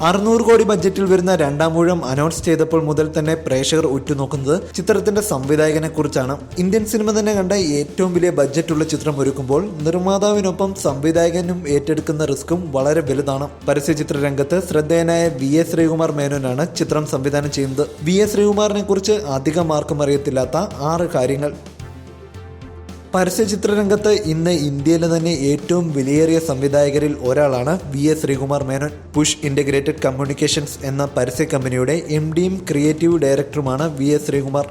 600 കോടി ബഡ്ജറ്റിൽ വരുന്ന രണ്ടാം ഊഴം അനൗൺസ് ചെയ്തപ്പോൾ മുതൽ തന്നെ പ്രേക്ഷകർ ഉറ്റുനോക്കുന്നത് ചിത്രത്തിന്റെ സംവിധായകനെ കുറിച്ചാണ്. ഇന്ത്യൻ സിനിമ തന്നെ കണ്ട ഏറ്റവും വലിയ ബഡ്ജറ്റുള്ള ചിത്രം ഒരുക്കുമ്പോൾ നിർമ്മാതാവിനൊപ്പം സംവിധായകനും ഏറ്റെടുക്കുന്ന റിസ്ക്കും വളരെ വലുതാണ്. പരസ്യചിത്ര രംഗത്ത് ശ്രദ്ധേയനായ VS ശ്രീകുമാർ മേനോനാണ് ചിത്രം സംവിധാനം ചെയ്യുന്നത്. VS ശ്രീകുമാറിനെ കുറിച്ച് അധികം ആർക്കും അറിയത്തില്ലാത്ത 6 കാര്യങ്ങൾ. പരസ്യചിത്രരംഗത്ത് ഇന്ന് ഇന്ത്യയിലെ തന്നെ ഏറ്റവും വിലയേറിയ സംവിധായകരിൽ ഒരാളാണ് VS Sreekumar Menon. Push integrated communications എന്ന പരസ്യ കമ്പനിയുടെ MDയും ക്രിയേറ്റീവ് ഡയറക്ടറുമാണ് VS ശ്രീകുമാർ.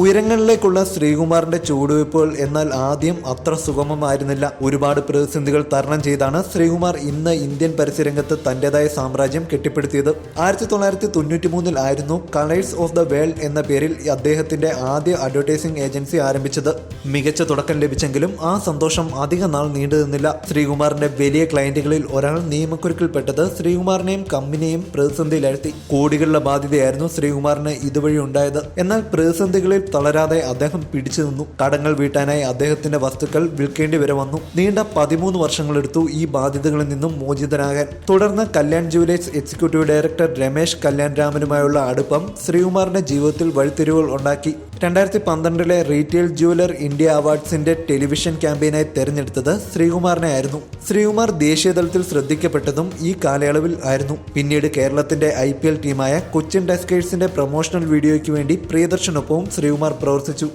ഉയരങ്ങളിലേക്കുള്ള ശ്രീകുമാറിന്റെ ചുവടുവയ്പ്പുകൾ എന്നാൽ ആദ്യം അത്ര സുഗമമായിരുന്നില്ല. ഒരുപാട് പ്രതിസന്ധികൾ തരണം ചെയ്താണ് ശ്രീകുമാർ ഇന്ന് ഇന്ത്യൻ പരസ്യരംഗത്ത് തന്റേതായ സാമ്രാജ്യം കെട്ടിപ്പടുത്തിയത്. 1993 ആയിരുന്നു കളേഴ്സ് ഓഫ് ദ വേൾഡ് എന്ന പേരിൽ അദ്ദേഹത്തിന്റെ ആദ്യ അഡ്വർടൈസിംഗ് ഏജൻസി ആരംഭിച്ചത്. മികച്ച തുടക്കം ലഭിച്ചെങ്കിലും ആ സന്തോഷം അധിക നാൾ നീണ്ടു നിന്നില്ല. ശ്രീകുമാറിന്റെ വലിയ ക്ലയന്റുകളിൽ ഒരാൾ നിയമക്കുരുക്കിൽപ്പെട്ടത് ശ്രീകുമാറിനെയും കമ്പനിയെയും പ്രതിസന്ധിയിലാഴ്ത്തി. കോടികളുടെ ബാധ്യതയായിരുന്നു ശ്രീകുമാറിന് ഇതുവഴി ഉണ്ടായത്. എന്നാൽ പ്രതിസന്ധികളിൽ തളരാതെ അദ്ദേഹം പിടിച്ചു നിന്നു. കടങ്ങൾ വീട്ടാനായി അദ്ദേഹത്തിന്റെ വസ്തുക്കൾ വിൽക്കേണ്ടി വരെ വന്നു. നീണ്ട 13 വർഷങ്ങളെടുത്തു ഈ ബാധ്യതകളിൽ നിന്നും മോചിതനാകാൻ. തുടർന്ന് Kalyan jewellers executive director Ramesh Kalyan രാമനുമായുള്ള അടുപ്പം ശ്രീകുമാറിന്റെ ജീവിതത്തിൽ വഴിത്തിരിവുകൾ ഉണ്ടാക്കി. 2012 റീറ്റെയിൽ ജുവലർ ഇന്ത്യ അവാർഡ്സിന്റെ ടെലിവിഷൻ ക്യാമ്പയിനായി തെരഞ്ഞെടുത്തത് ശ്രീകുമാറിനെ ആയിരുന്നു. ശ്രീകുമാർ ദേശീയതലത്തിൽ ശ്രദ്ധിക്കപ്പെട്ടതും ഈ കാലയളവിൽ ആയിരുന്നു. പിന്നീട് കേരളത്തിന്റെ IPL ടീമായ കൊച്ചിൻ ടസ്കേഴ്സിന്റെ പ്രൊമോഷണൽ വീഡിയോയ്ക്ക് വേണ്ടി പ്രിയദർശനൊപ്പവും ശ്രീകുമാർ പ്രവർത്തിച്ചു.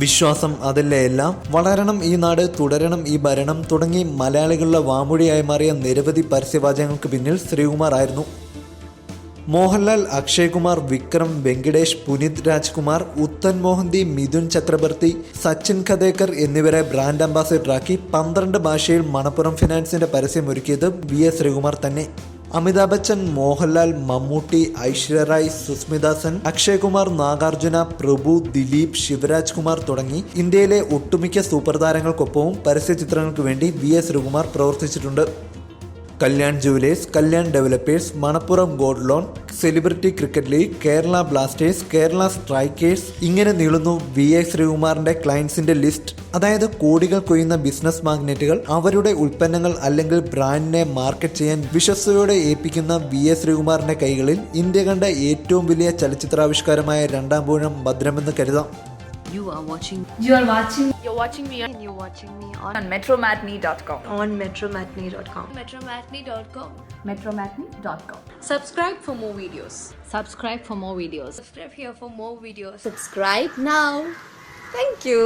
വിശ്വാസം അതല്ലേ എല്ലാം, വളരണം ഈ നാട്, തുടരണം ഈ ഭരണം തുടങ്ങി മലയാളികളുടെ വാമൊഴിയായി മാറിയ നിരവധി പരസ്യവാചകങ്ങൾക്ക് പിന്നിൽ ശ്രീകുമാർ ആയിരുന്നു. മോഹൻലാൽ, അക്ഷയ് കുമാർ, വിക്രം, വെങ്കിടേഷ്, പുനീത് രാജ്കുമാർ, ഉത്തൻ മോഹന്തി, മിഥുൻ ചക്രബർത്തി, സച്ചിൻ ഖദേക്കർ എന്നിവരെ ബ്രാൻഡ് അംബാസിഡറാക്കി 12 ഭാഷയിൽ മണപ്പുറം ഫിനാൻസിന്റെ പരസ്യമൊരുക്കിയത് VS ശ്രീകുമാർ തന്നെ. അമിതാഭ് ബച്ചൻ, മോഹൻലാൽ, മമ്മൂട്ടി, ഐശ്വര്യ റായ്, സുസ്മിത സെൻ, അക്ഷയ് കുമാർ, നാഗാർജുന, പ്രഭു, ദിലീപ്, ശിവരാജ് കുമാർ തുടങ്ങി ഇന്ത്യയിലെ ഒട്ടുമിക്ക സൂപ്പർ താരങ്ങൾക്കൊപ്പവും പരസ്യചിത്രങ്ങൾക്ക് വേണ്ടി VS ശ്രീകുമാർ പ്രവർത്തിച്ചിട്ടുണ്ട്. Kalyan jewellers, Kalyan developers, Manappuram gold loan, celebrity cricket league, Kerala Blasters, Kerala strikers, ഇങ്ങനെ നീളുന്നു VS ശ്രീകുമാറിന്റെ ക്ലയൻസിന്റെ ലിസ്റ്റ്. അതായത് കോടികൾ കൊയ്യുന്ന ബിസിനസ് മാഗ്നറ്റുകൾ അവരുടെ ഉൽപ്പന്നങ്ങൾ അല്ലെങ്കിൽ ബ്രാൻഡിനെ മാർക്കറ്റ് ചെയ്യാൻ വിശ്വസ്തയോടെ ഏൽപ്പിക്കുന്ന VS ശ്രീകുമാറിന്റെ കൈകളിൽ ഇന്ത്യ കണ്ട ഏറ്റവും വലിയ ചലച്ചിത്രാവിഷ്കാരമായ രണ്ടാം ഊഴം ഭദ്രമെന്ന് കരുതാം. You're watching me on metromatney.com. on metromatney.com. metromatney.com. Subscribe for more videos. Subscribe for more videos. Subscribe here for more videos. Subscribe now. Thank you.